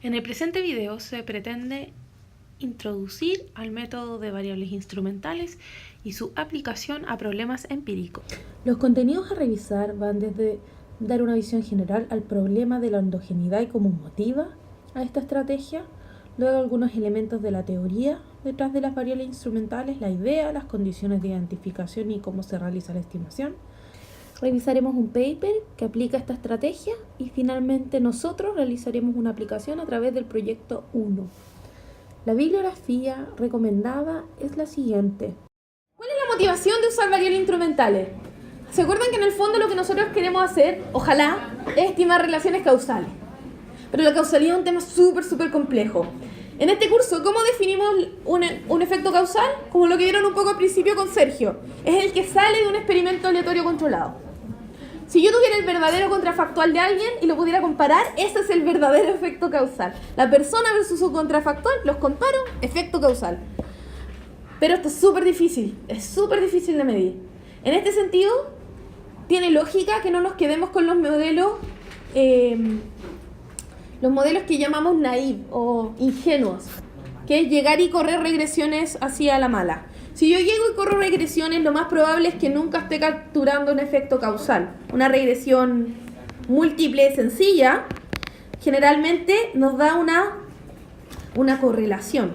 En el presente video se pretende introducir al método de variables instrumentales y su aplicación a problemas empíricos. Los contenidos a revisar van desde dar una visión general al problema de la endogeneidad y cómo motiva a esta estrategia, luego algunos elementos de la teoría detrás de las variables instrumentales, la idea, las condiciones de identificación y cómo se realiza la estimación. Revisaremos un paper que aplica esta estrategia y finalmente nosotros realizaremos una aplicación a través del proyecto 1. La bibliografía recomendada es la siguiente. ¿Cuál es la motivación de usar variables instrumentales? ¿Se acuerdan que en el fondo lo que nosotros queremos hacer, ojalá, es estimar relaciones causales? Pero la causalidad es un tema súper complejo. En este curso, ¿cómo definimos un efecto causal? Como lo que vieron un poco al principio con Sergio. Es el que sale de un experimento aleatorio controlado. Si yo tuviera el verdadero contrafactual de alguien y lo pudiera comparar, ese es el verdadero efecto causal. La persona versus su contrafactual, los comparo, efecto causal. Pero esto es súper difícil de medir. En este sentido, tiene lógica que no nos quedemos con los modelos que llamamos naive o ingenuos, que es llegar y correr regresiones hacia la mala. Si yo llego y corro regresiones, lo más probable es que nunca esté capturando un efecto causal. Una regresión múltiple sencilla generalmente nos da una correlación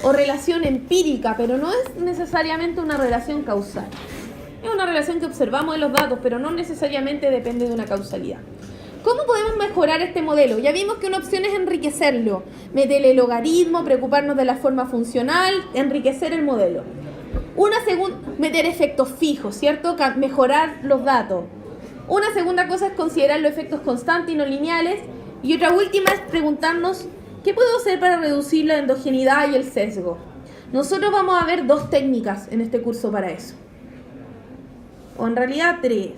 o relación empírica, pero no es necesariamente una relación causal. Es una relación que observamos en los datos, pero no necesariamente depende de una causalidad. ¿Cómo podemos mejorar este modelo? Ya vimos que una opción es enriquecerlo, meterle logaritmo, preocuparnos de la forma funcional, enriquecer el modelo. Una segunda, meter efectos fijos, ¿cierto? Mejorar los datos. Una segunda cosa es considerar los efectos constantes y no lineales. Y otra última es preguntarnos, ¿qué puedo hacer para reducir la endogeneidad y el sesgo? Nosotros vamos a ver 2 técnicas en este curso para eso. O en realidad 3,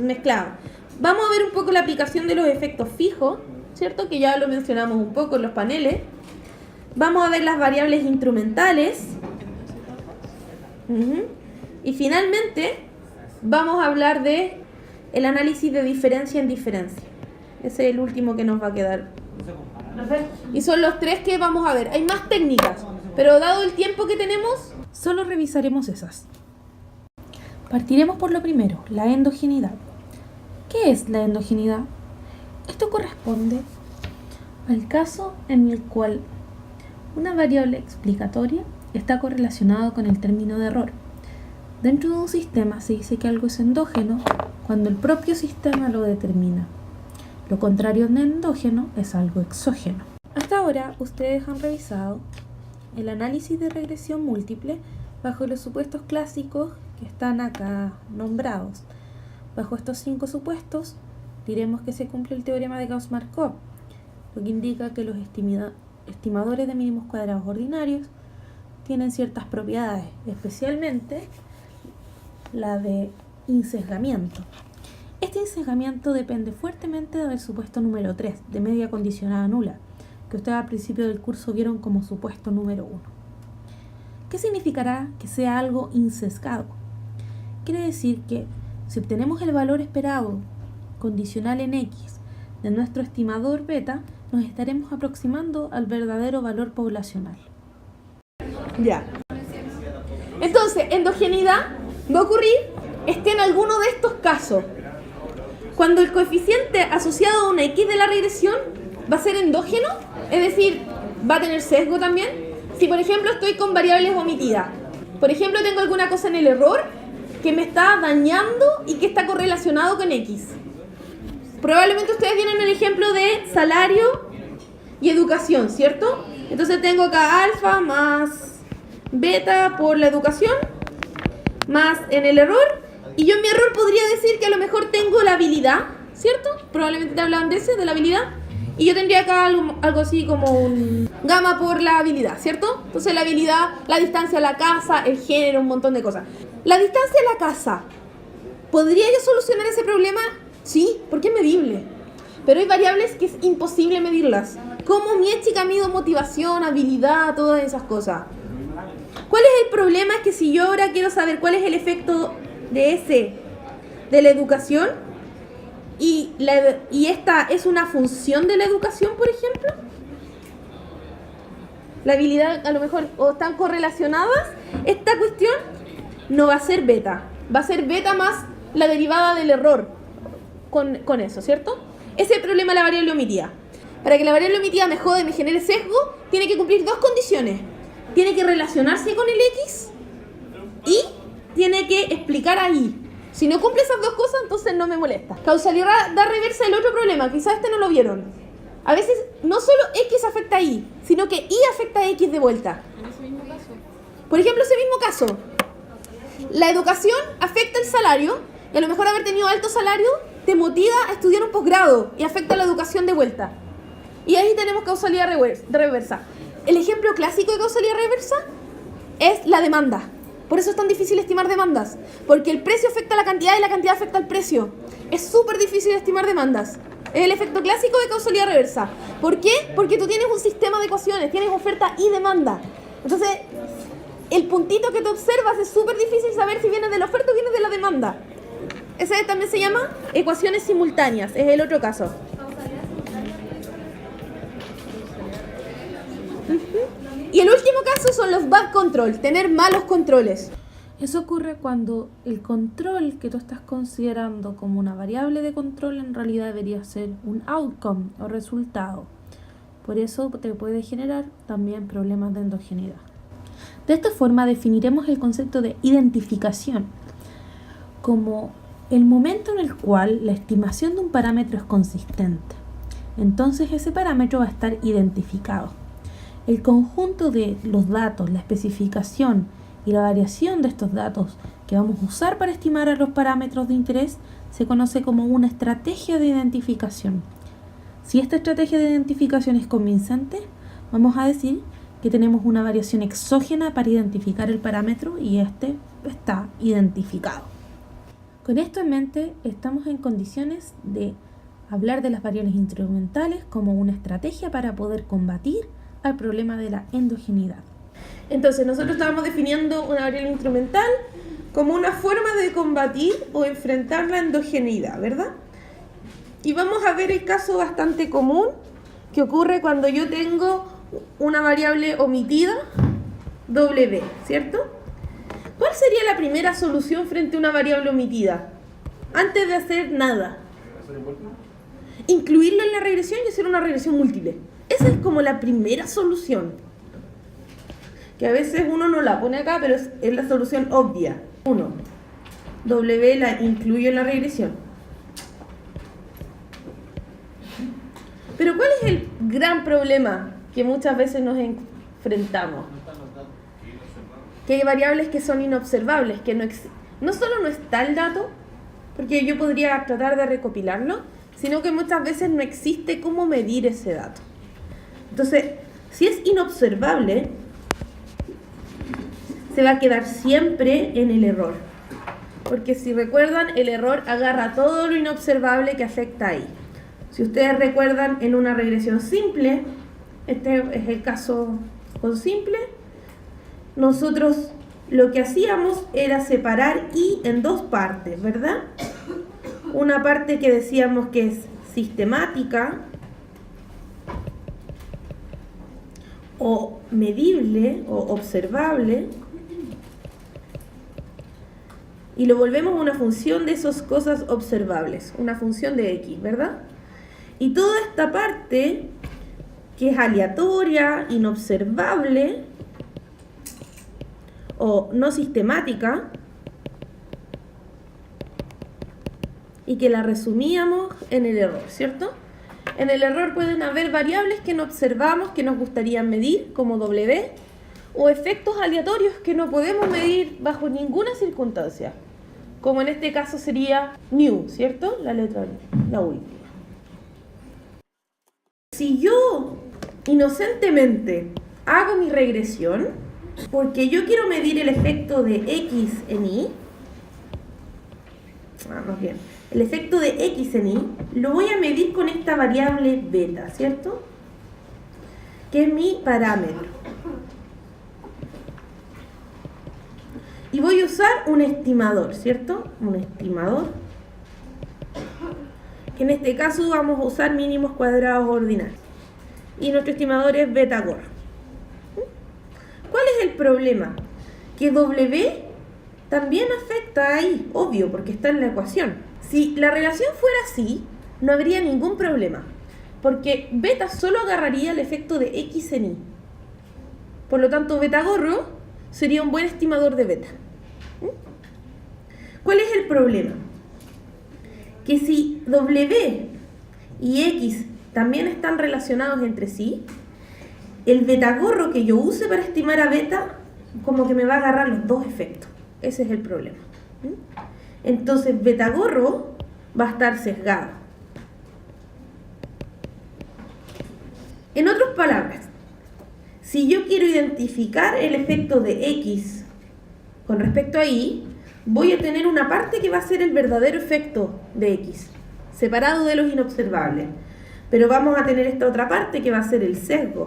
mezcladas. Vamos a ver un poco la aplicación de los efectos fijos, ¿cierto? Que ya lo mencionamos un poco en los paneles. Vamos a ver las variables instrumentales. Y finalmente vamos a hablar de el análisis de diferencia en diferencia. Ese es el último que nos va a quedar. Y son los 3 que vamos a ver. Hay más técnicas, pero dado el tiempo que tenemos, solo revisaremos esas. Partiremos por lo primero, la endogeneidad. ¿Qué es la endogeneidad? Esto corresponde al caso en el cual una variable explicatoria está correlacionada con el término de error. Dentro de un sistema se dice que algo es endógeno cuando el propio sistema lo determina. Lo contrario de endógeno es algo exógeno. Hasta ahora ustedes han revisado el análisis de regresión múltiple bajo los supuestos clásicos que están acá nombrados. Bajo estos 5 supuestos, diremos que se cumple el teorema de Gauss-Markov, lo que indica que los estimadores de mínimos cuadrados ordinarios tienen ciertas propiedades, especialmente la de insesgamiento. Este insesgamiento depende fuertemente del supuesto número 3, de media condicionada nula, que ustedes al principio del curso vieron como supuesto número 1. ¿Qué significará que sea algo insesgado? Quiere decir que si obtenemos el valor esperado condicional en X de nuestro estimador beta, nos estaremos aproximando al verdadero valor poblacional. Ya. Entonces, endogeneidad va a ocurrir en alguno de estos casos. Cuando el coeficiente asociado a una X de la regresión va a ser endógeno, es decir, va a tener sesgo también. Si por ejemplo estoy con variables omitidas, por ejemplo tengo alguna cosa en el error que me está dañando y que está correlacionado con X. Probablemente ustedes tienen el ejemplo de salario y educación, ¿cierto? Entonces tengo acá alfa más beta por la educación, más en el error, y yo en mi error podría decir que a lo mejor tengo la habilidad, ¿cierto? Probablemente te hablaban de la habilidad, y yo tendría acá algo así como un gamma por la habilidad, ¿cierto? Entonces la habilidad, la distancia a la casa, el género, un montón de cosas. La distancia a la casa, ¿podría yo solucionar ese problema? Sí, porque es medible. Pero hay variables que es imposible medirlas. Como Mietzsche mido motivación, habilidad, todas esas cosas. ¿Cuál es el problema? Es que si yo ahora quiero saber cuál es el efecto de la educación, y esta es una función de la educación, por ejemplo. La habilidad a lo mejor o están correlacionadas. Esta cuestión no va a ser beta. Va a ser beta más la derivada del error con eso, ¿cierto? Ese es el problema de la variable omitida. Para que la variable omitida me jode y me genere sesgo, tiene que cumplir dos condiciones. Tiene que relacionarse con el X y tiene que explicar ahí. Si no cumple esas dos cosas, entonces no me molesta. Causalidad reversa es el otro problema. Quizás este no lo vieron. A veces no solo X afecta a Y, sino que Y afecta a X de vuelta. En ese mismo caso. Por ejemplo, ese mismo caso. La educación afecta el salario y a lo mejor haber tenido alto salario te motiva a estudiar un posgrado y afecta la educación de vuelta. Y ahí tenemos causalidad reversa. El ejemplo clásico de causalidad reversa es la demanda. Por eso es tan difícil estimar demandas, porque el precio afecta a la cantidad y la cantidad afecta al precio. Es súper difícil estimar demandas. Es el efecto clásico de causalidad reversa. ¿Por qué? Porque tú tienes un sistema de ecuaciones, tienes oferta y demanda. Entonces, el puntito que tú observas es súper difícil saber si viene de la oferta o viene de la demanda. Ese también se llama ecuaciones simultáneas, es el otro caso. Y el último caso son los bad control, tener malos controles. Eso ocurre cuando el control que tú estás considerando como una variable de control en realidad debería ser un outcome o resultado. Por eso te puede generar también problemas de endogeneidad. De esta forma definiremos el concepto de identificación como el momento en el cual la estimación de un parámetro es consistente. Entonces ese parámetro va a estar identificado. El conjunto de los datos, la especificación y la variación de estos datos que vamos a usar para estimar a los parámetros de interés se conoce como una estrategia de identificación. Si esta estrategia de identificación es convincente, vamos a decir que tenemos una variación exógena para identificar el parámetro y este está identificado. Con esto en mente, estamos en condiciones de hablar de las variables instrumentales como una estrategia para poder combatir al problema de la endogeneidad. Entonces, nosotros estábamos definiendo una variable instrumental como una forma de combatir o enfrentar la endogeneidad, ¿verdad? Y vamos a ver el caso bastante común que ocurre cuando yo tengo una variable omitida, W, ¿cierto? ¿Cuál sería la primera solución frente a una variable omitida? Antes de hacer nada. Incluirla en la regresión y hacer una regresión múltiple. Esa es como la primera solución. Que a veces uno no la pone acá, pero es la solución obvia. 1. W la incluyo en la regresión. Pero ¿cuál es el gran problema que muchas veces nos enfrentamos? Que hay variables que son inobservables, que no solo no está el dato, porque yo podría tratar de recopilarlo, sino que muchas veces no existe cómo medir ese dato. Entonces, si es inobservable, se va a quedar siempre en el error. Porque si recuerdan, el error agarra todo lo inobservable que afecta ahí. Si ustedes recuerdan, en una regresión simple, este es el caso con simple, nosotros lo que hacíamos era separar y en dos partes, ¿verdad? Una parte que decíamos que es sistemática o medible o observable, y lo volvemos una función de esas cosas observables, una función de X, ¿verdad? Y toda esta parte que es aleatoria, inobservable o no sistemática, y que la resumíamos en el error, ¿cierto? En el error pueden haber variables que no observamos, que nos gustaría medir, como W, o efectos aleatorios que no podemos medir bajo ninguna circunstancia, como en este caso sería new, ¿cierto? La letra N, la última. Si yo inocentemente hago mi regresión, porque yo quiero medir el efecto de X en Y, más bien, el efecto de X en Y, lo voy a medir con esta variable beta, ¿cierto? Que es mi parámetro. Y voy a usar un estimador, ¿cierto? Un estimador. que en este caso vamos a usar mínimos cuadrados ordinarios. Y nuestro estimador es beta gorro. ¿Cuál es el problema? Que W también afecta ahí, obvio, porque está en la ecuación. Si la relación fuera así, no habría ningún problema, porque beta solo agarraría el efecto de X en Y. Por lo tanto, beta gorro sería un buen estimador de beta. ¿Cuál es el problema? Que si W y X también están relacionados entre sí, el beta gorro que yo use para estimar a beta, como que me va a agarrar los dos efectos. Ese es el problema. Entonces, beta gorro va a estar sesgado. En otras palabras, si yo quiero identificar el efecto de X con respecto a Y, voy a tener una parte que va a ser el verdadero efecto de X, separado de los inobservables. Pero vamos a tener esta otra parte que va a ser el sesgo,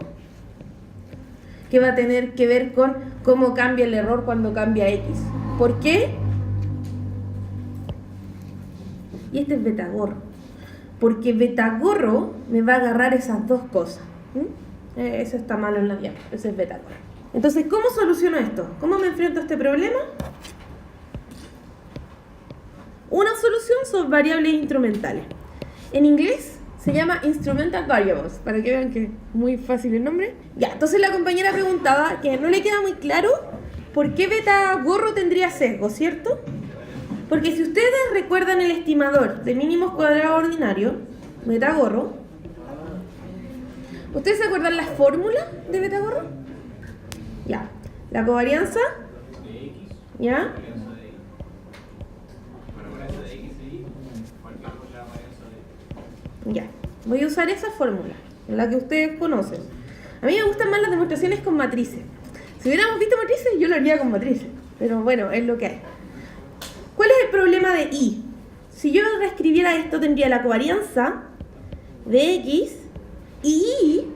que va a tener que ver con cómo cambia el error cuando cambia X. ¿Por qué? Y este es beta gorro. Porque beta gorro me va a agarrar esas dos cosas. Eso está malo en la diapositiva. Ese es beta gorro. Entonces, ¿cómo soluciono esto? ¿Cómo me enfrento a este problema? Una solución son variables instrumentales. En inglés se llama instrumental variables, para que vean que es muy fácil el nombre. Ya, entonces la compañera preguntaba que no le queda muy claro por qué beta gorro tendría sesgo, ¿cierto? Porque si ustedes recuerdan el estimador de mínimos cuadrados ordinarios, beta gorro, ¿ustedes se acuerdan la fórmula de beta gorro? Ya, la covarianza, ¿ya? Ya, voy a usar esa fórmula, la que ustedes conocen. A mí me gustan más las demostraciones con matrices. Si hubiéramos visto matrices, yo lo haría con matrices. Pero bueno, es lo que hay. ¿Cuál es el problema de Y? Si yo reescribiera esto, tendría la covarianza de X y Y.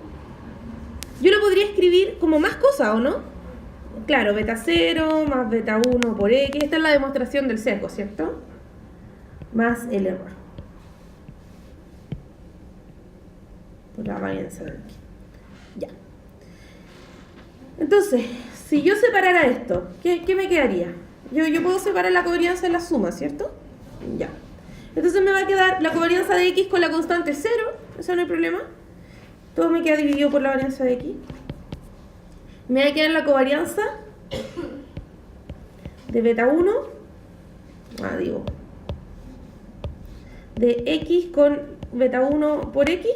Yo lo podría escribir como más cosas, ¿o no? Claro, beta 0 más beta 1 por X. Esta es la demostración del sesgo, ¿cierto? Más el error. Por la varianza de X. Ya. Entonces, si yo separara esto, ¿qué me quedaría? Yo puedo separar la covarianza de la suma, ¿cierto? Ya. Entonces me va a quedar la covarianza de X con la constante 0. Eso no hay problema. Todo me queda dividido por la varianza de X. Me va a quedar la covarianza de beta 1. De X con beta 1 por X.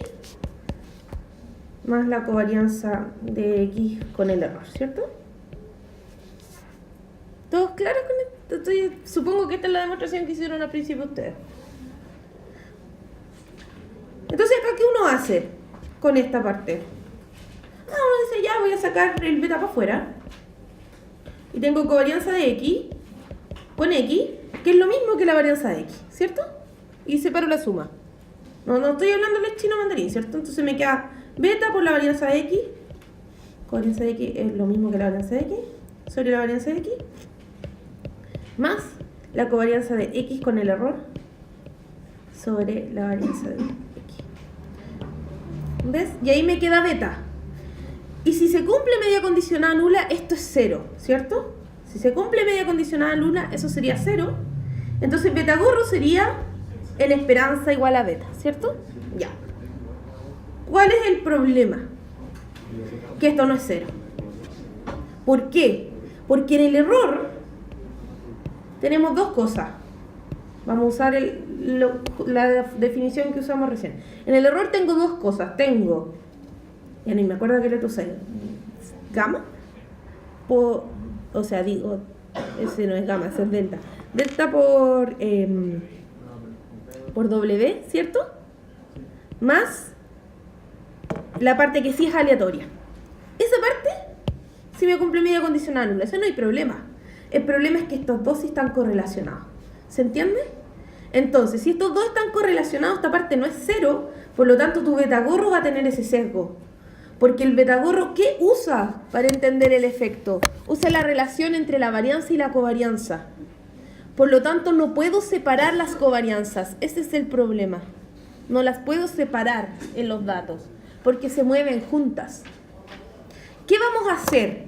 Más la covarianza de X con el error, ¿cierto? ¿Todos claros con esto? Supongo que esta es la demostración que hicieron al principio ustedes. Entonces, ¿acá qué uno hace con esta parte? Uno dice, ya voy a sacar el beta para afuera. Y tengo covarianza de X con X, que es lo mismo que la varianza de X, ¿cierto? Y separo la suma. No estoy hablando del chino mandarín, ¿cierto? Entonces me queda beta por la varianza de X. Covarianza de X es lo mismo que la varianza de X sobre la varianza de X. Más la covarianza de X con el error sobre la varianza de X. ¿Ves? Y ahí me queda beta. Y si se cumple media condicionada nula, esto es 0, ¿cierto? Si se cumple media condicionada nula, eso sería 0. Entonces beta gorro sería en esperanza igual a beta, ¿cierto? Ya. ¿Cuál es el problema? Que esto no es 0. ¿Por qué? Porque en el error tenemos dos cosas. Vamos a usar la definición que usamos recién. En el error tengo dos cosas. Tengo, ya ni me acuerdo qué letra usé, gamma. Ese no es gamma, ese es delta. Delta por W, ¿cierto? Más la parte que sí es aleatoria. Esa parte sí me cumple media condicional nula. Eso no hay problema. El problema es que estos dos sí están correlacionados. ¿Se entiende? Entonces, si estos dos están correlacionados, esta parte no es 0, por lo tanto tu beta gorro va a tener ese sesgo. Porque el beta gorro, ¿qué usa para entender el efecto? Usa la relación entre la varianza y la covarianza. Por lo tanto, no puedo separar las covarianzas. Ese es el problema. no las puedo separar en los datos, porque se mueven juntas. ¿Qué vamos a hacer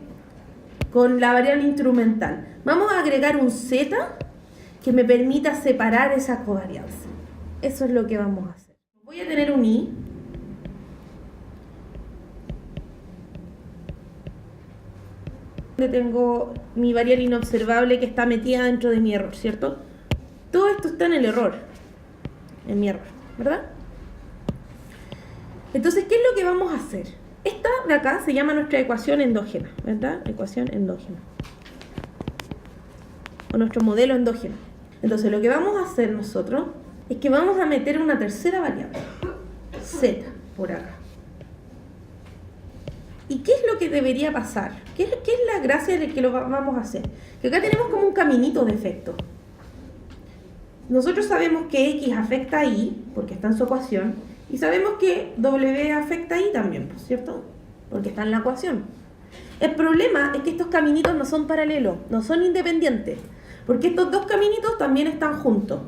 con la variable instrumental? Vamos a agregar un z que me permita separar esa covarianza. Eso es lo que vamos a hacer. Voy a tener un i. Donde tengo mi variable inobservable que está metida dentro de mi error, ¿cierto? Todo esto está en el error, en mi error, ¿verdad? Entonces, ¿qué es lo que vamos a hacer? Esta de acá se llama nuestra ecuación endógena, ¿verdad? Ecuación endógena. O nuestro modelo endógeno. Entonces, lo que vamos a hacer nosotros es que vamos a meter una tercera variable, z, por acá. ¿Y qué es lo que debería pasar? ¿Qué es la gracia de que lo vamos a hacer? Que acá tenemos como un caminito de efecto. Nosotros sabemos que x afecta a y, porque está en su ecuación, y sabemos que w afecta a y también, ¿cierto? Porque está en la ecuación. El problema es que estos caminitos no son paralelos, no son independientes, porque estos dos caminitos también están juntos.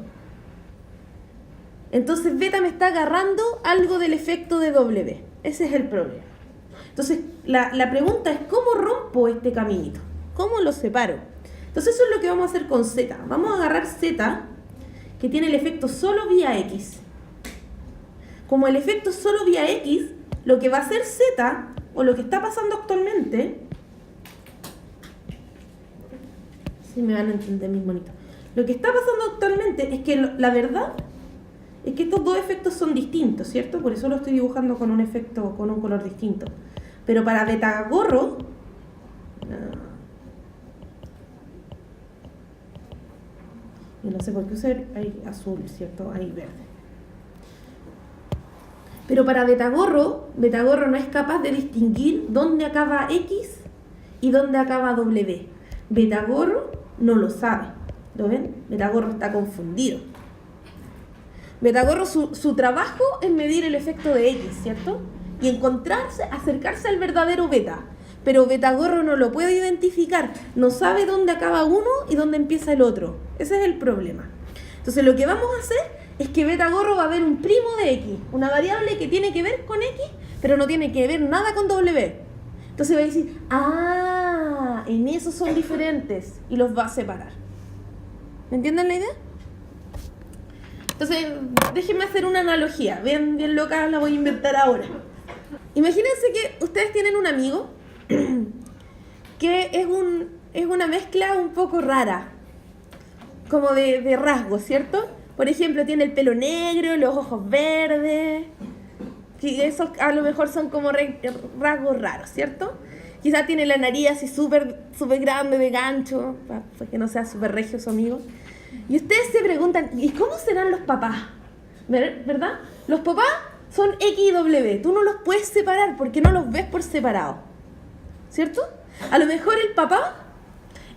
Entonces beta me está agarrando algo del efecto de w. Ese es el problema. Entonces, la pregunta es, ¿cómo rompo este caminito? ¿Cómo lo separo? Entonces, eso es lo que vamos a hacer con z. Vamos a agarrar z, que tiene el efecto solo vía x. Como el efecto solo vía x, lo que va a hacer z, o lo que está pasando actualmente, si me van a entender mis monitos, lo que está pasando actualmente es que la verdad es que estos dos efectos son distintos, ¿cierto? Por eso lo estoy dibujando con un efecto, con un color distinto. Pero para beta gorro, y no sé por qué usar ahí azul, ¿cierto? Ahí verde. Pero para beta gorro no es capaz de distinguir dónde acaba x y dónde acaba w. Beta gorro no lo sabe. ¿Lo ven? Beta gorro está confundido. Beta gorro su trabajo es medir el efecto de x, ¿cierto? Y encontrarse, acercarse al verdadero beta. Pero beta gorro no lo puede identificar, no sabe dónde acaba uno y dónde empieza el otro. Ese es el problema. Entonces lo que vamos a hacer es que beta gorro va a ver un primo de x, una variable que tiene que ver con x, pero no tiene que ver nada con w. Entonces va a decir, en eso son diferentes, y los va a separar. ¿Me entienden la idea? Entonces, déjenme hacer una analogía, bien loca, la voy a inventar ahora. Imagínense que ustedes tienen un amigo que es una mezcla un poco rara, como de rasgos, ¿cierto? Por ejemplo, tiene el pelo negro, los ojos verdes, que esos a lo mejor son como rasgos raros, ¿cierto? Quizás tiene la nariz así súper grande de gancho, para que no sea súper regio su amigo. Y ustedes se preguntan, ¿y cómo serán los papás? ¿Verdad? Los papás son X y W. Tú no los puedes separar porque no los ves por separado. ¿Cierto? A lo mejor el papá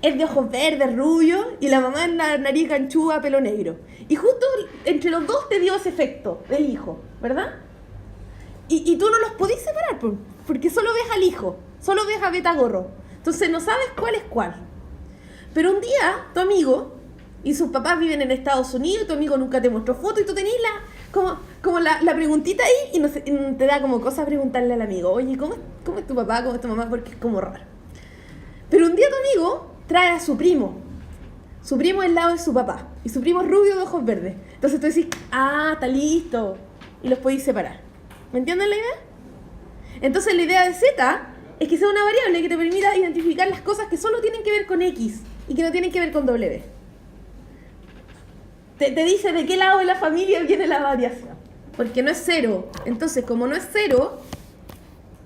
es de ojos verdes, rubio, y la mamá es la nariz ganchuda, pelo negro. Y justo entre los dos te dio ese efecto del hijo, ¿verdad? Y tú no los podés separar porque solo ves al hijo, solo ves a beta gorro. Entonces no sabes cuál es cuál. Pero un día tu amigo y sus papás viven en Estados Unidos, tu amigo nunca te mostró foto y tú tenés como la preguntita ahí y no sé, te da como cosa preguntarle al amigo, oye, ¿cómo es tu papá, cómo es tu mamá? Porque es como raro. Pero un día tu amigo trae a su primo al lado de su papá, y su primo es rubio de ojos verdes. Entonces tú decís, está listo, y los podéis separar. ¿Me entienden la idea? Entonces la idea de Z es que sea una variable que te permita identificar las cosas que solo tienen que ver con X y que no tienen que ver con W. Te dice de qué lado de la familia viene la variación. Porque no es cero. Entonces, como no es cero,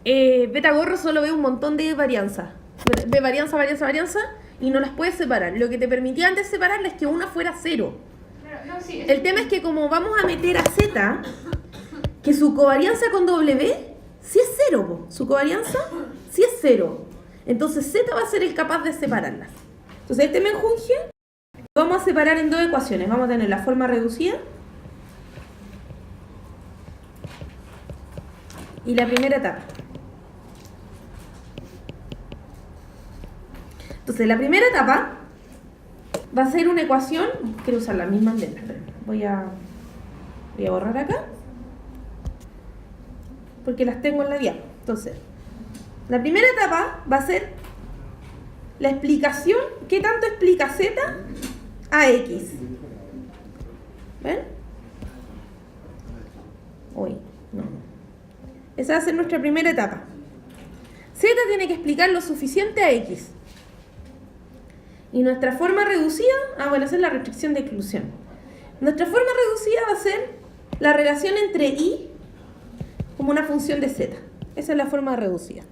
beta gorro solo ve un montón de varianza. Ve varianza, y no las puedes separar. Lo que te permitía antes separarlas es que una fuera cero. El tema es que como vamos a meter a Z, que su covarianza con W sí es cero, po. Su covarianza sí es cero. Entonces Z va a ser el capaz de separarlas. Entonces este menjunje vamos a separar en dos ecuaciones. Vamos a tener la forma reducida y la primera etapa. Entonces la primera etapa va a ser una ecuación. Quiero usar la misma letra. Voy a borrar acá. porque las tengo en la diapo. Entonces, la primera etapa va a ser la explicación, qué tanto explica z a x. ¿Ven? Uy, no. Esa va a ser nuestra primera etapa. Z tiene que explicar lo suficiente a x. Y nuestra forma reducida, bueno, esa es la restricción de exclusión. Nuestra forma reducida va a ser la relación entre y como una función de z. Esa es la forma reducida.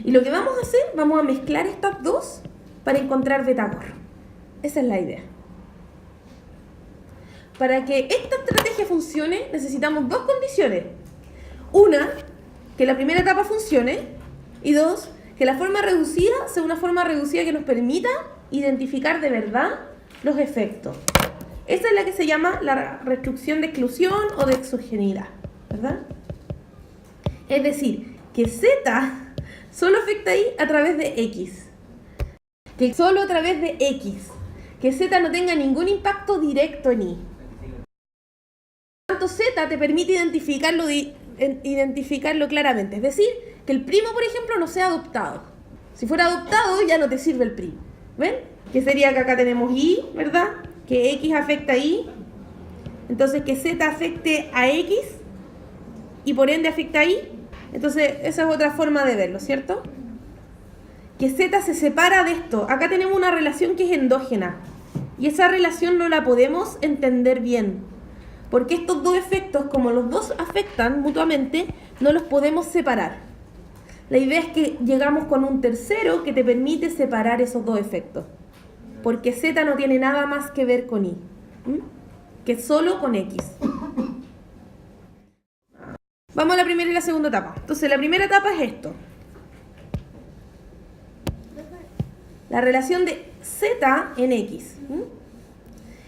Y lo que vamos a hacer, vamos a mezclar estas dos para encontrar beta-gorro. Esa es la idea. Para que esta estrategia funcione, necesitamos dos condiciones. Una, que la primera etapa funcione. Y dos, que la forma reducida sea una forma reducida que nos permita identificar de verdad los efectos. Esa es la que se llama la restricción de exclusión o de exogeneidad, ¿verdad? Es decir, que z solo afecta y a través de x. Que solo a través de x. Que z no tenga ningún impacto directo en y. Por lo tanto, z te permite identificarlo claramente. Es decir, que el primo, por ejemplo, no sea adoptado. Si fuera adoptado, ya no te sirve el primo. ¿Ven? Que sería que acá tenemos y, ¿verdad? Que x afecta a y. Entonces, que z afecte a x y por ende afecta a y. Entonces, esa es otra forma de verlo, ¿cierto? Que z se separa de esto. Acá tenemos una relación que es endógena. Y esa relación no la podemos entender bien. Porque estos dos efectos, como los dos afectan mutuamente, no los podemos separar. La idea es que llegamos con un tercero que te permite separar esos dos efectos. Porque z no tiene nada más que ver con y. Que solo con x. Vamos a la primera y la segunda etapa. Entonces, la primera etapa es esto. La relación de z en x.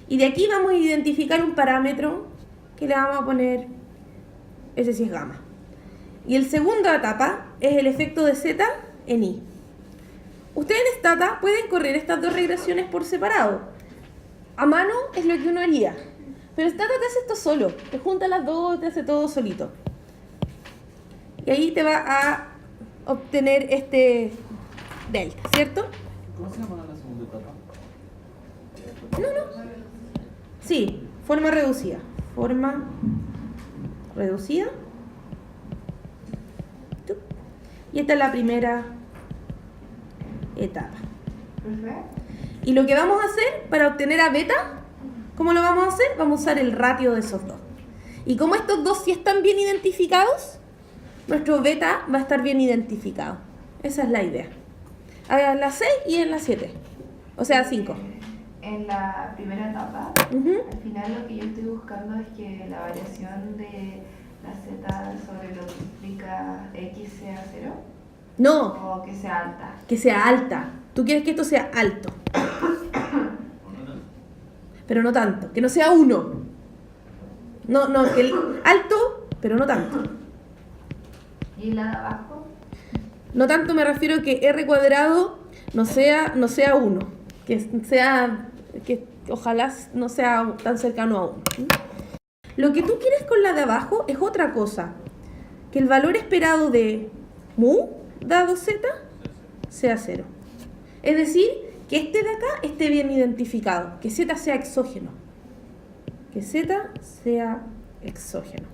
Y de aquí vamos a identificar un parámetro que le vamos a poner, ese sí es gamma. Y la segunda etapa es el efecto de z en y. Ustedes en Stata pueden correr estas dos regresiones por separado. A mano es lo que uno haría. Pero Stata te hace esto solo. Te junta las dos, te hace todo solito. Y ahí te va a obtener este delta, ¿cierto? ¿Cómo se llama la segunda etapa? No. Sí, forma reducida. Forma reducida. Y esta es la primera etapa. Y lo que vamos a hacer para obtener a beta, ¿cómo lo vamos a hacer? Vamos a usar el ratio de esos dos. Y como estos dos sí están bien identificados, nuestro beta va a estar bien identificado. Esa es la idea. En la 6 y en la 7. O sea, 5. En la primera etapa, al final lo que yo estoy buscando es que la variación de la z sobre lo que implica x sea 0. No. O que sea alta. Que sea alta. Tú quieres que esto sea alto. Pero no tanto. Que no sea 1. No, que alto, pero no tanto. ¿Y la de abajo? No tanto me refiero que r cuadrado no sea 1. Que ojalá no sea tan cercano a 1. Lo que tú quieres con la de abajo es otra cosa. Que el valor esperado de mu dado z sea 0. Es decir, que este de acá esté bien identificado. Que z sea exógeno. Que z sea exógeno.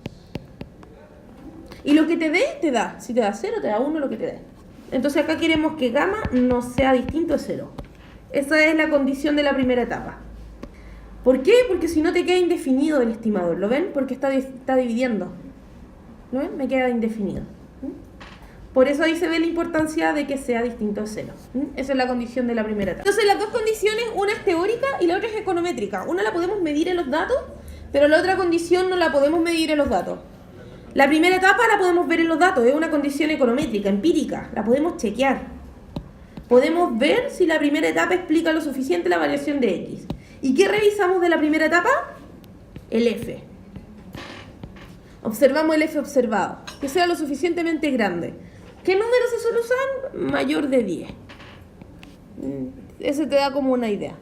Y lo que te dé, te da. Si te da 0, te da 1, lo que te dé. Entonces acá queremos que gamma no sea distinto a 0. Esa es la condición de la primera etapa. ¿Por qué? Porque si no te queda indefinido el estimador. ¿Lo ven? Porque está dividiendo. ¿Lo ven? Me queda indefinido. Por eso ahí se ve la importancia de que sea distinto a 0. Esa es la condición de la primera etapa. Entonces las dos condiciones, una es teórica y la otra es econométrica. Una la podemos medir en los datos, pero la otra condición no la podemos medir en los datos. La primera etapa la podemos ver en los datos, es una condición econométrica, empírica, la podemos chequear. Podemos ver si la primera etapa explica lo suficiente la variación de x. ¿Y qué revisamos de la primera etapa? El f. Observamos el f observado, que sea lo suficientemente grande. ¿Qué número se suele usar? Mayor de 10. Ese te da como una idea.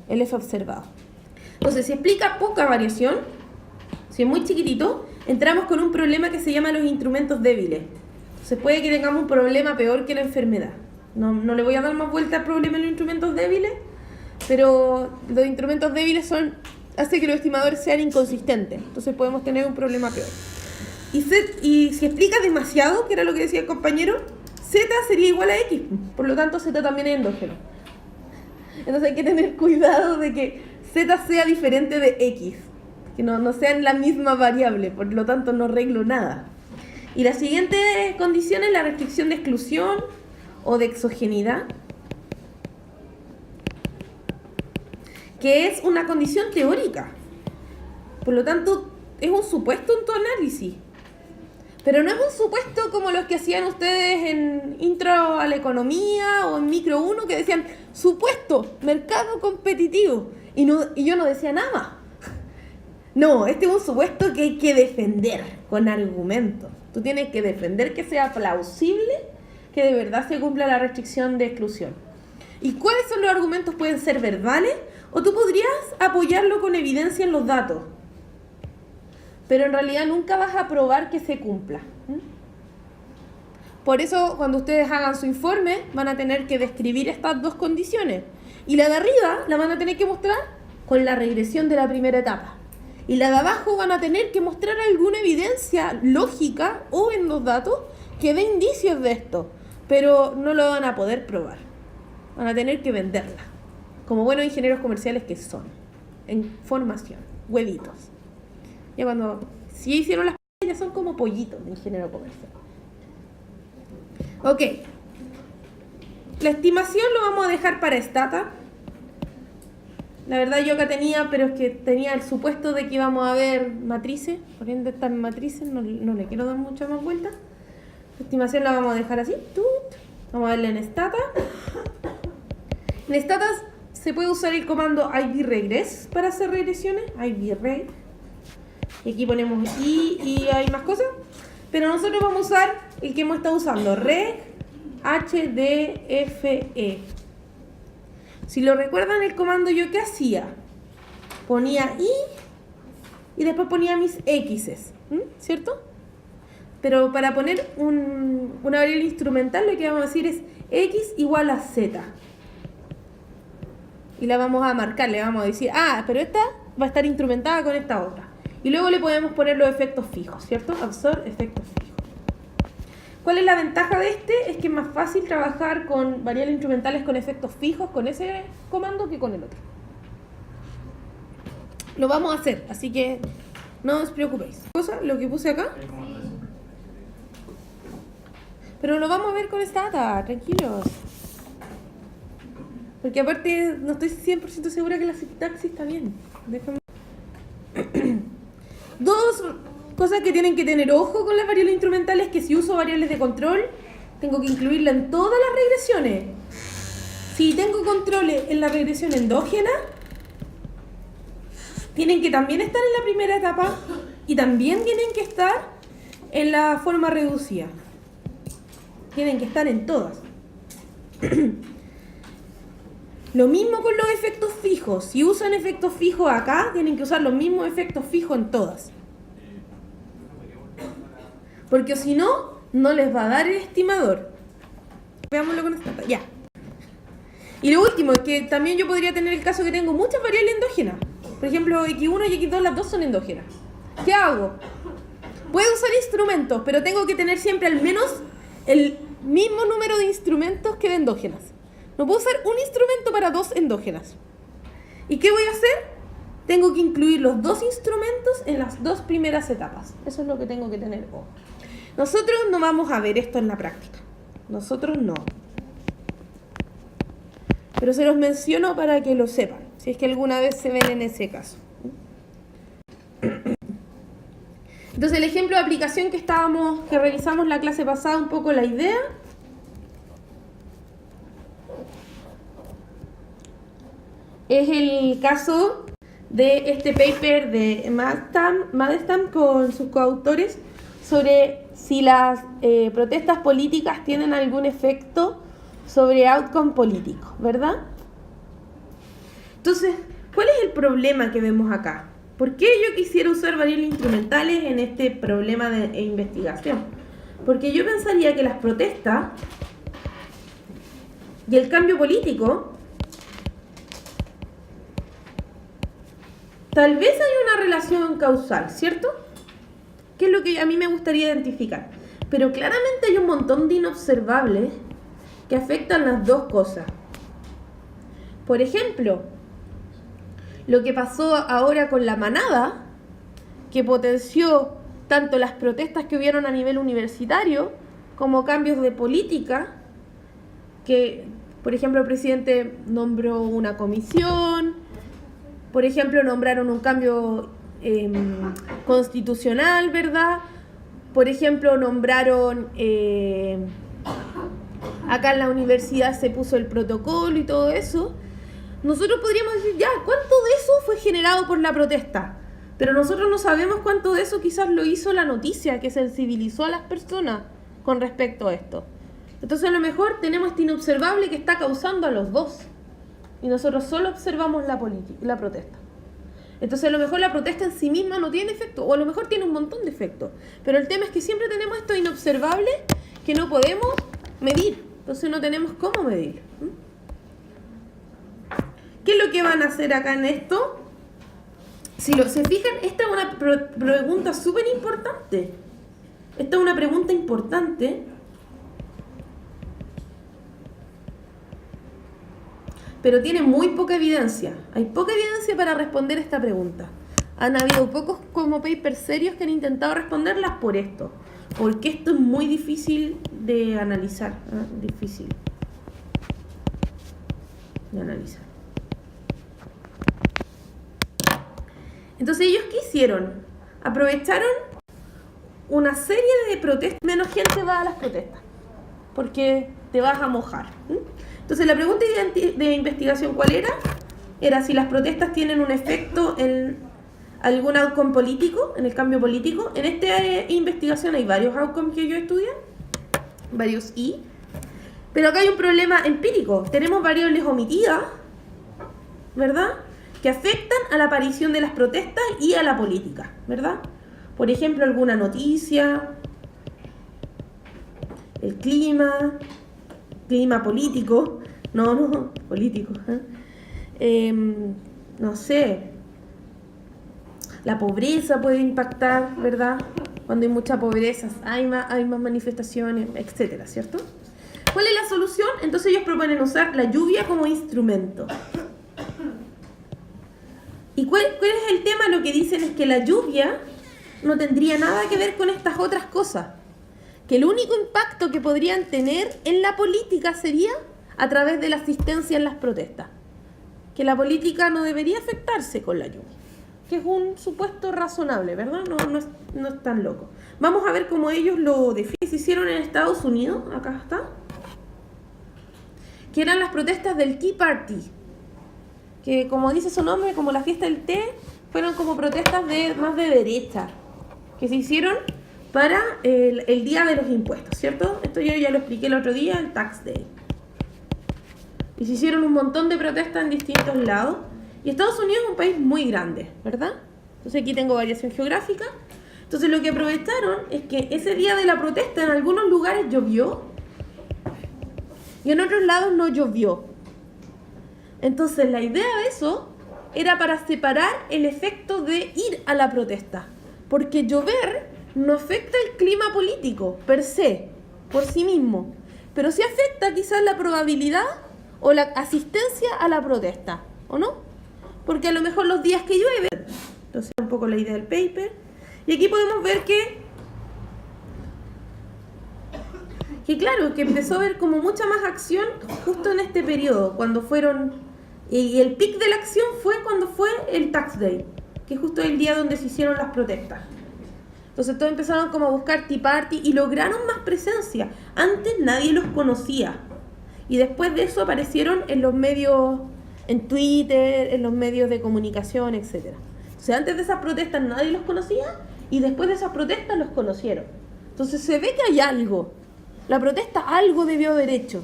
El f observado. Entonces, si explica poca variación, si es muy chiquitito, entramos con un problema que se llama los instrumentos débiles. Entonces puede que tengamos un problema peor que la enfermedad. No le voy a dar más vuelta al problema de los instrumentos débiles, pero los instrumentos débiles hace que los estimadores sean inconsistentes. Entonces podemos tener un problema peor. Y si explica demasiado, que era lo que decía el compañero, Z sería igual a X. Por lo tanto, Z también es endógeno. Entonces hay que tener cuidado de que Z sea diferente de X. Que no sean la misma variable. Por lo tanto, no arreglo nada. Y la siguiente condición es la restricción de exclusión o de exogeneidad, que es una condición teórica. Por lo tanto, es un supuesto en tu análisis. Pero no es un supuesto como los que hacían ustedes en Intro a la Economía o en Micro 1, que decían, supuesto, mercado competitivo. Y yo no decía nada más. No, este es un supuesto que hay que defender con argumentos. Tú tienes que defender que sea plausible que de verdad se cumpla la restricción de exclusión. ¿Y cuáles son los argumentos? Pueden ser verbales o tú podrías apoyarlo con evidencia en los datos. Pero en realidad nunca vas a probar que se cumpla. Por eso, cuando ustedes hagan su informe, van a tener que describir estas dos condiciones. Y la de arriba la van a tener que mostrar con la regresión de la primera etapa. Y la de abajo van a tener que mostrar alguna evidencia lógica o en los datos que dé indicios de esto. Pero no lo van a poder probar. Van a tener que venderla. Como buenos ingenieros comerciales que son. En formación. Huevitos. Ya cuando si hicieron las ya son como pollitos de ingeniero comercial. Ok. La estimación lo vamos a dejar para Stata. La verdad yo acá tenía, pero es que tenía el supuesto de que íbamos a ver matrices. Por ende están matrices, no le quiero dar mucha más vuelta. La estimación la vamos a dejar así. Vamos a verla en Stata. En Stata se puede usar el comando ibregress para hacer regresiones. Ibreg. Y aquí ponemos I y hay más cosas. Pero nosotros vamos a usar el que hemos estado usando. Reg HDFE. Si lo recuerdan el comando, ¿yo qué hacía? Ponía I y después ponía mis X's, ¿cierto? Pero para poner una variable instrumental lo que vamos a decir es X igual a Z. Y la vamos a marcar, le vamos a decir, pero esta va a estar instrumentada con esta otra. Y luego le podemos poner los efectos fijos, ¿cierto? Absorb efectos fijos. ¿Cuál es la ventaja de este? Es que es más fácil trabajar con variables instrumentales con efectos fijos con ese comando que con el otro. Lo vamos a hacer, así que no os preocupéis. Lo que puse acá. Pero lo vamos a ver con Stata, tranquilos. Porque aparte no estoy 100% segura que la sintaxis está bien. Déjame. Dos cosas que tienen que tener ojo con las variables instrumentales, que si uso variables de control, tengo que incluirla en todas las regresiones. Si tengo controles en la regresión endógena, tienen que también estar en la primera etapa y también tienen que estar en la forma reducida. Tienen que estar en todas. Lo mismo con los efectos fijos. Si usan efectos fijos acá, tienen que usar los mismos efectos fijos en todas. Porque si no, no les va a dar el estimador. Veámoslo con esta. Ya. Y lo último es que también yo podría tener el caso que tengo muchas variables endógenas. Por ejemplo, X1 y X2, las dos son endógenas. ¿Qué hago? Puedo usar instrumentos, pero tengo que tener siempre al menos el mismo número de instrumentos que de endógenas. No puedo usar un instrumento para dos endógenas. ¿Y qué voy a hacer? Tengo que incluir los dos instrumentos en las dos primeras etapas. Eso es lo que tengo que tener ojo. Nosotros no vamos a ver esto en la práctica. Nosotros no. Pero se los menciono para que lo sepan, si es que alguna vez se ven en ese caso. Entonces el ejemplo de aplicación que revisamos la clase pasada, un poco la idea. Es el caso de este paper de Madestam con sus coautores sobre si las protestas políticas tienen algún efecto sobre outcome político, ¿verdad? Entonces, ¿cuál es el problema que vemos acá? ¿Por qué yo quisiera usar variables instrumentales en este problema de investigación? Porque yo pensaría que las protestas y el cambio político, tal vez hay una relación causal, ¿cierto? Que es lo que a mí me gustaría identificar. Pero claramente hay un montón de inobservables que afectan las dos cosas. Por ejemplo, lo que pasó ahora con la manada, que potenció tanto las protestas que hubieron a nivel universitario, como cambios de política, que, por ejemplo, el presidente nombró una comisión, por ejemplo, nombraron un cambio constitucional, ¿verdad? Por ejemplo, nombraron, acá en la universidad se puso el protocolo y todo eso. Nosotros podríamos decir, ya, ¿cuánto de eso fue generado por la protesta? Pero nosotros no sabemos cuánto de eso quizás lo hizo la noticia, que sensibilizó a las personas con respecto a esto. Entonces, a lo mejor tenemos este inobservable que está causando a los dos. Y nosotros solo observamos la protesta. Entonces, a lo mejor la protesta en sí misma no tiene efecto, o a lo mejor tiene un montón de efectos. Pero el tema es que siempre tenemos esto inobservable que no podemos medir. Entonces, no tenemos cómo medir. ¿Qué es lo que van a hacer acá en esto? Si se fijan, esta es una pregunta súper importante. Esta es una pregunta importante. Pero tiene muy poca evidencia. Hay poca evidencia para responder esta pregunta. Han habido pocos como papers serios que han intentado responderlas por esto. Porque esto es muy difícil de analizar. Difícil de analizar. Entonces, ¿ellos qué hicieron? Aprovecharon una serie de protestas. Menos gente va a las protestas, porque te vas a mojar. Entonces, la pregunta de investigación, ¿cuál era? Era si las protestas tienen un efecto en algún outcome político, en el cambio político. En esta investigación hay varios outcomes que yo estudié, varios I. Pero acá hay un problema empírico. Tenemos variables omitidas, ¿verdad?, que afectan a la aparición de las protestas y a la política, ¿verdad? Por ejemplo, alguna noticia, el clima político, político, no sé, la pobreza puede impactar, ¿verdad? Cuando hay mucha pobreza, hay más manifestaciones, etcétera, ¿cierto? ¿Cuál es la solución? Entonces ellos proponen usar la lluvia como instrumento. ¿Y cuál es el tema? Lo que dicen es que la lluvia no tendría nada que ver con estas otras cosas. Que el único impacto que podrían tener en la política sería a través de la asistencia en las protestas. Que la política no debería afectarse con la lluvia. Que es un supuesto razonable, ¿verdad? No es tan loco. Vamos a ver cómo ellos lo definen. Se hicieron en Estados Unidos, acá está. Que eran las protestas del Tea Party. Que, como dice su nombre, como la fiesta del té, fueron como protestas más de derecha, que se hicieron para el día de los impuestos, ¿cierto? Esto yo ya lo expliqué el otro día, el Tax Day. Y se hicieron un montón de protestas en distintos lados. Y Estados Unidos es un país muy grande, ¿verdad? Entonces aquí tengo variación geográfica. Entonces lo que aprovecharon es que ese día de la protesta en algunos lugares llovió y en otros lados no llovió. Entonces la idea de eso era para separar el efecto de ir a la protesta. Porque llover no afecta el clima político per se, por sí mismo. Pero sí afecta quizás la probabilidad o la asistencia a la protesta, ¿o no? Porque a lo mejor los días que llueve. Entonces un poco la idea del paper. Y aquí podemos ver que claro, que empezó a haber como mucha más acción justo en este periodo, cuando fueron... Y el pic de la acción fue cuando fue el Tax Day, que es justo el día donde se hicieron las protestas. Entonces todos empezaron como a buscar Tea Party y lograron más presencia. Antes nadie los conocía. Y después de eso aparecieron en los medios, en Twitter, en los medios de comunicación, etc. O sea, antes de esas protestas nadie los conocía y después de esas protestas los conocieron. Entonces se ve que hay algo. La protesta algo debió haber hecho.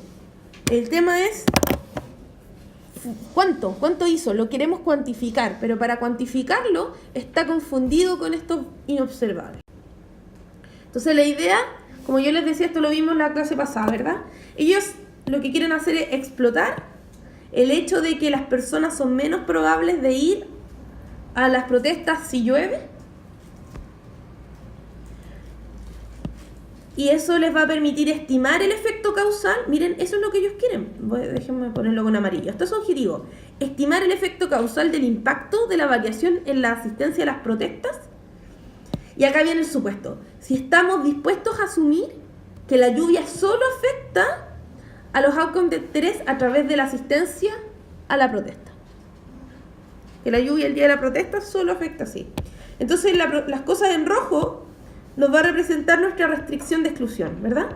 El tema es... ¿Cuánto hizo? Lo queremos cuantificar, pero para cuantificarlo está confundido con estos inobservables. Entonces la idea, como yo les decía, esto lo vimos en la clase pasada, ¿verdad? Ellos lo que quieren hacer es explotar el hecho de que las personas son menos probables de ir a las protestas si llueve. Y eso les va a permitir estimar el efecto causal. Miren, eso es lo que ellos quieren. Déjenme ponerlo con amarillo. Esto es objetivo. Estimar el efecto causal del impacto de la variación en la asistencia a las protestas. Y acá viene el supuesto. Si estamos dispuestos a asumir que la lluvia solo afecta a los outcomes de interés a través de la asistencia a la protesta. Que la lluvia el día de la protesta solo afecta así. Entonces las cosas en rojo nos va a representar nuestra restricción de exclusión, ¿verdad?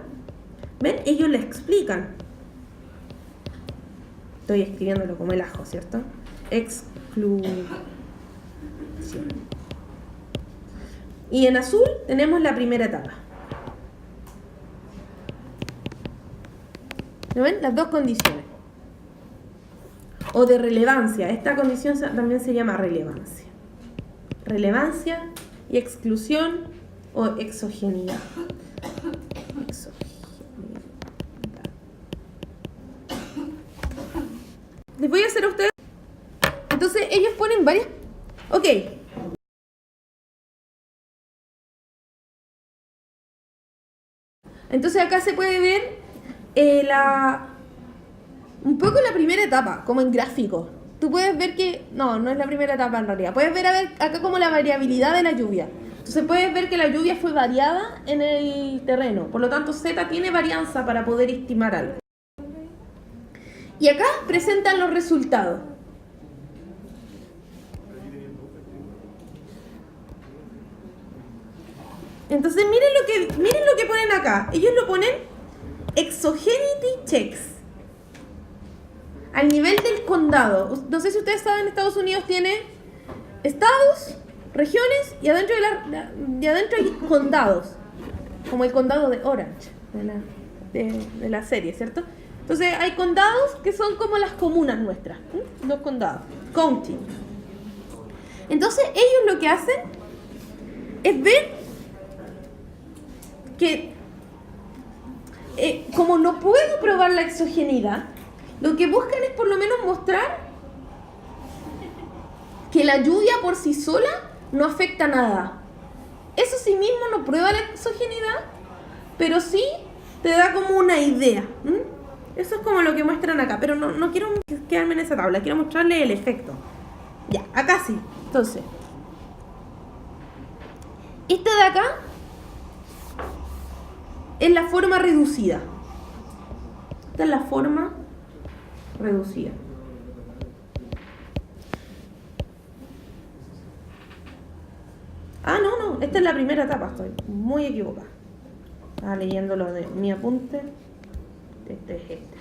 ¿Ven? Ellos le explican. Estoy escribiéndolo como el ajo, ¿cierto? Exclusión. Y en azul tenemos la primera etapa. ¿Lo ven? Las dos condiciones. O de relevancia. Esta condición también se llama relevancia. Relevancia y exclusión o exogeneidad. Les voy a hacer a ustedes. Entonces ellos ponen varias. Ok. Entonces acá se puede ver un poco la primera etapa, como en gráfico. Tú puedes ver que. No es la primera etapa en realidad. Puedes ver acá como la variabilidad de la lluvia. Entonces puedes ver que la lluvia fue variada en el terreno. Por lo tanto, Z tiene varianza para poder estimar algo. Y acá presentan los resultados. Entonces miren lo que ponen acá. Ellos lo ponen exogeneity checks. Al nivel del condado. No sé si ustedes saben, Estados Unidos tiene estados, regiones y adentro hay condados. Como el condado de Orange, de la serie, ¿cierto? Entonces hay condados que son como las comunas nuestras. Los condados. County. Entonces ellos lo que hacen es ver que como no puedo probar la exogeneidad, lo que buscan es por lo menos mostrar que la lluvia por sí sola no afecta nada. Eso sí mismo no prueba la exogeneidad, pero sí te da como una idea. Eso es como lo que muestran acá, pero no quiero quedarme en esa tabla, quiero mostrarles el efecto. Ya, acá sí. Entonces, este de acá es la forma reducida. Esta es la forma reducida. No, esta es la primera etapa, estoy muy equivocada. Estaba leyendo lo de mi apunte. Este es este.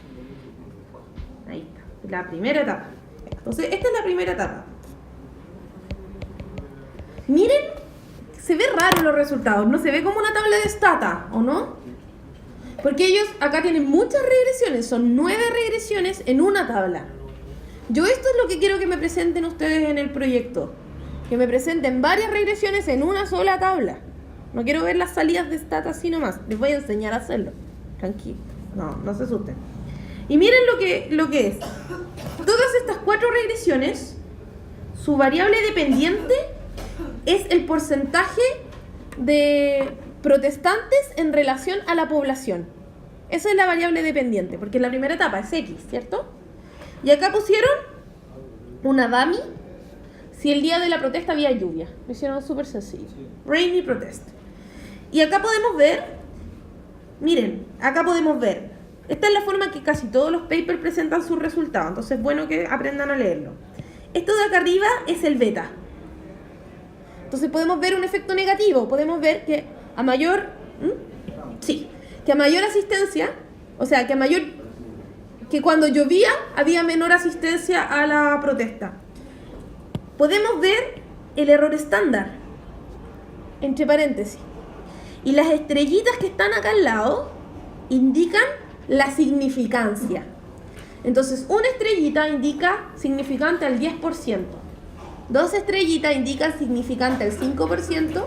Ahí está, la primera etapa. Entonces, esta es la primera etapa. Miren, se ve raro los resultados, no se ve como una tabla de stata, ¿o no? Porque ellos acá tienen muchas regresiones, son 9 regresiones en una tabla. Yo esto es lo que quiero que me presenten ustedes en el proyecto. Que me presenten varias regresiones en una sola tabla. No quiero ver las salidas de stata así nomás. Les voy a enseñar a hacerlo. Tranquilo. No se asusten. Y miren lo que es. Todas estas 4 regresiones, su variable dependiente es el porcentaje de protestantes en relación a la población. Esa es la variable dependiente, porque en la primera etapa es X, ¿cierto? Y acá pusieron una dummy si el día de la protesta había lluvia. Lo hicieron súper sencillo. Rainy protest. Y acá podemos ver, miren, acá podemos ver, esta es la forma que casi todos los papers presentan sus resultados, entonces es bueno que aprendan a leerlo. Esto de acá arriba es el beta. Entonces podemos ver un efecto negativo, podemos ver que a mayor, que a mayor asistencia, o sea, que cuando llovía había menor asistencia a la protesta. Podemos ver el error estándar, entre paréntesis. Y las estrellitas que están acá al lado indican la significancia. Entonces, una estrellita indica significante al 10%. 2 estrellitas indican significante al 5%,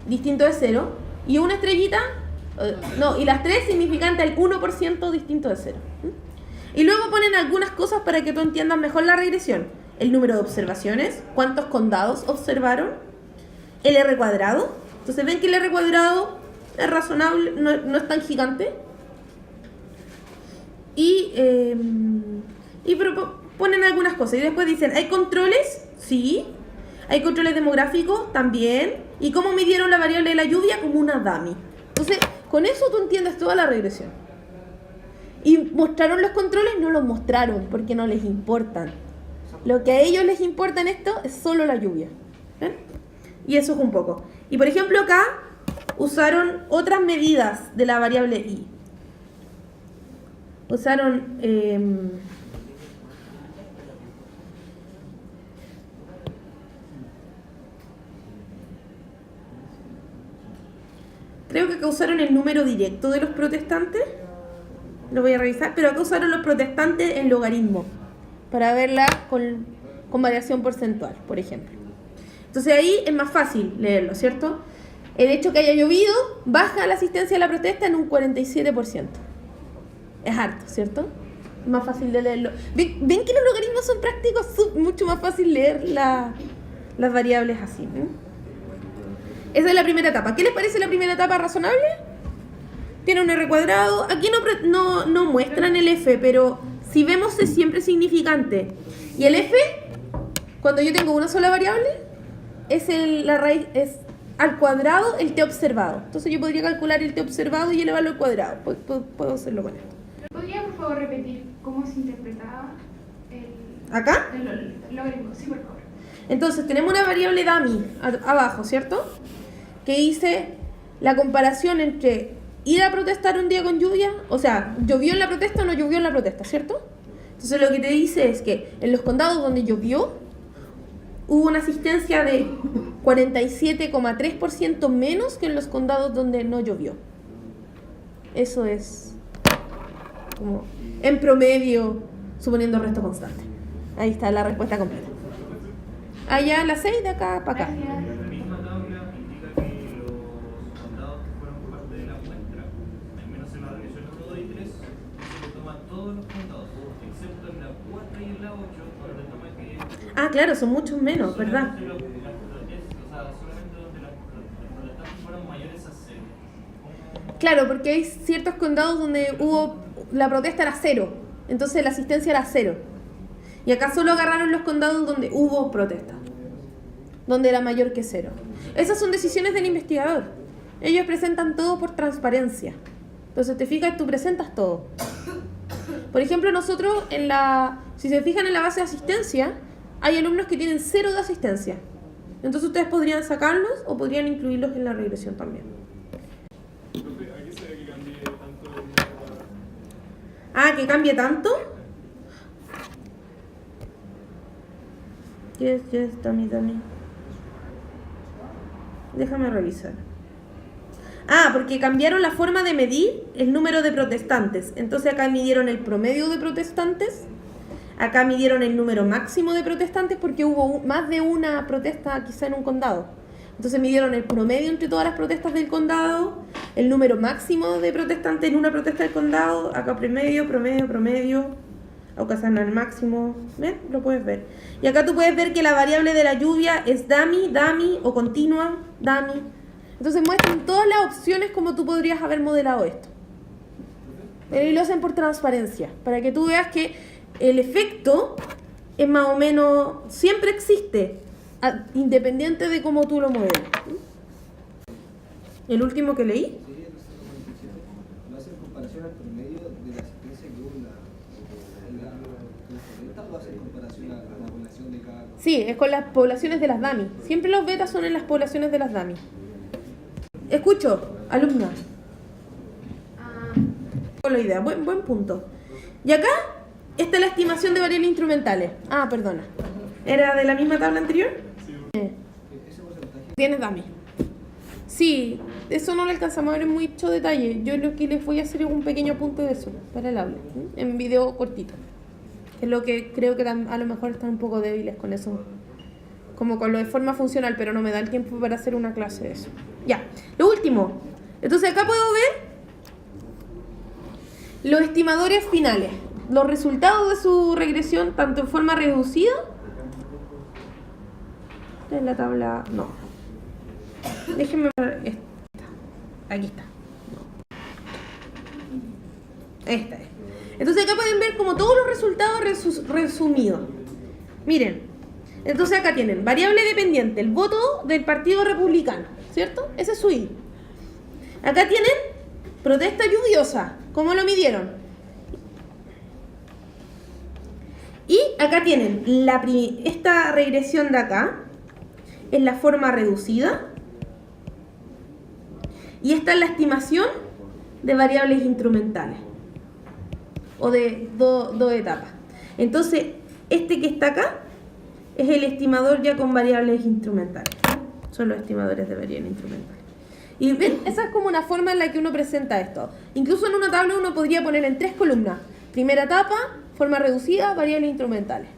distinto de 0. Y una estrellita, y las 3 significante al 1%, distinto de 0. Y luego ponen algunas cosas para que tú entiendas mejor la regresión. El número de observaciones, cuántos condados observaron, el R cuadrado. Entonces ven que el R cuadrado es razonable, no es tan gigante. Y ponen algunas cosas. Y después dicen, ¿hay controles? Sí. ¿Hay controles demográficos? También. ¿Y cómo midieron la variable de la lluvia? Como una dummy. Entonces, con eso tú entiendes toda la regresión. ¿Y mostraron los controles? No los mostraron porque no les importan. Lo que a ellos les importa en esto es solo la lluvia. ¿Ven? Y eso es un poco. Y por ejemplo acá usaron otras medidas de la variable i. Usaron creo que acá usaron el número directo de los protestantes. Lo voy a revisar, pero acá usaron los protestantes en logaritmo para verla con variación porcentual, por ejemplo. Entonces ahí es más fácil leerlo, ¿cierto? El hecho que haya llovido baja la asistencia a la protesta en un 47%. Es harto, ¿cierto? Es más fácil de leerlo. ¿Ven que los logaritmos son prácticos? Mucho más fácil leer las variables así, ¿eh? Esa es la primera etapa. ¿Qué les parece la primera etapa razonable? Tiene un R cuadrado. Aquí no muestran el F, pero si vemos es siempre significante. Y el F, cuando yo tengo una sola variable, la raíz es al cuadrado el T observado. Entonces yo podría calcular el T observado y elevarlo al cuadrado. Puedo hacerlo con esto. ¿Podría por favor repetir cómo se interpretaba ¿Acá? el logaritmo? Sí, por favor. Entonces tenemos una variable dummy abajo, ¿cierto? Que dice la comparación entre ir a protestar un día con lluvia, o sea, ¿llovió en la protesta o no llovió en la protesta, cierto? Entonces lo que te dice es que en los condados donde llovió hubo una asistencia de 47,3% menos que en los condados donde no llovió. Eso es como en promedio, suponiendo resto constante. Ahí está la respuesta completa. Allá la 6 de acá para acá. Gracias. La misma tabla indica que los condados que fueron parte de la muestra, al menos en la regresión 1, 2 y 3, se toman todos los condados, excepto en la 4 y en la 8, donde toma que... Ah, claro, son muchos menos, ¿verdad? Solamente donde las protestantes fueron mayores a 0. Claro, porque hay ciertos condados donde la protesta era 0, entonces la asistencia era 0. Y acá solo agarraron los condados donde hubo protesta, donde era mayor que 0. Esas son decisiones del investigador. Ellos presentan todo por transparencia. Entonces te fijas, tú presentas todo. Por ejemplo, nosotros si se fijan en la base de asistencia, hay alumnos que tienen 0 de asistencia. Entonces ustedes podrían sacarlos o podrían incluirlos en la regresión también. Ah, ¿que cambie tanto? Yes, dummy. Déjame revisar. Ah, porque cambiaron la forma de medir el número de protestantes. Entonces acá midieron el promedio de protestantes. Acá midieron el número máximo de protestantes porque hubo más de una protesta quizá en un condado. Entonces midieron el promedio entre todas las protestas del condado, el número máximo de protestantes en una protesta del condado, acá promedio, ocasionan el máximo, ¿ven? Lo puedes ver. Y acá tú puedes ver que la variable de la lluvia es dummy o continua, dummy. Entonces muestran todas las opciones como tú podrías haber modelado esto. Y lo hacen por transparencia, para que tú veas que el efecto es más o menos, siempre existe, independiente de cómo tú lo modeles. El último que leí. ¿No hacen comparación al promedio de la asistencia que hubo en la protesta o hacen comparación a la población de cada... Sí, es con las poblaciones de las DAMI. Siempre los betas son en las poblaciones de las DAMI. Escucho, alumna. Con la idea, buen punto. Y acá está la estimación de variables instrumentales. Ah, perdona. ¿Era de la misma tabla anterior? Sí. Tienes DAMI. Sí, eso no lo alcanzamos a ver en mucho detalle. Yo lo que les voy a hacer es un pequeño apunte de eso para el aula, en video cortito. Es lo que creo que a lo mejor están un poco débiles con eso. Como con lo de forma funcional, pero no me da el tiempo para hacer una clase de eso. Ya, lo último. Entonces acá puedo ver los estimadores finales. Los resultados de su regresión, tanto en forma reducida. En la tabla, no. Déjenme ver esta. Aquí está. Esta es. Entonces acá pueden ver como todos los resultados resumidos. Miren. Entonces acá tienen variable dependiente, el voto del Partido Republicano, ¿cierto? Ese es su I. Acá tienen protesta lluviosa. ¿Cómo lo midieron? Y acá tienen esta regresión de acá. Es la forma reducida. Y esta es la estimación de variables instrumentales. O de dos etapas. Entonces, este que está acá es el estimador ya con variables instrumentales. Son los estimadores de variables instrumentales. Y ven, esa es como una forma en la que uno presenta esto. Incluso en una tabla uno podría poner en 3 columnas. Primera etapa, forma reducida, variables instrumentales.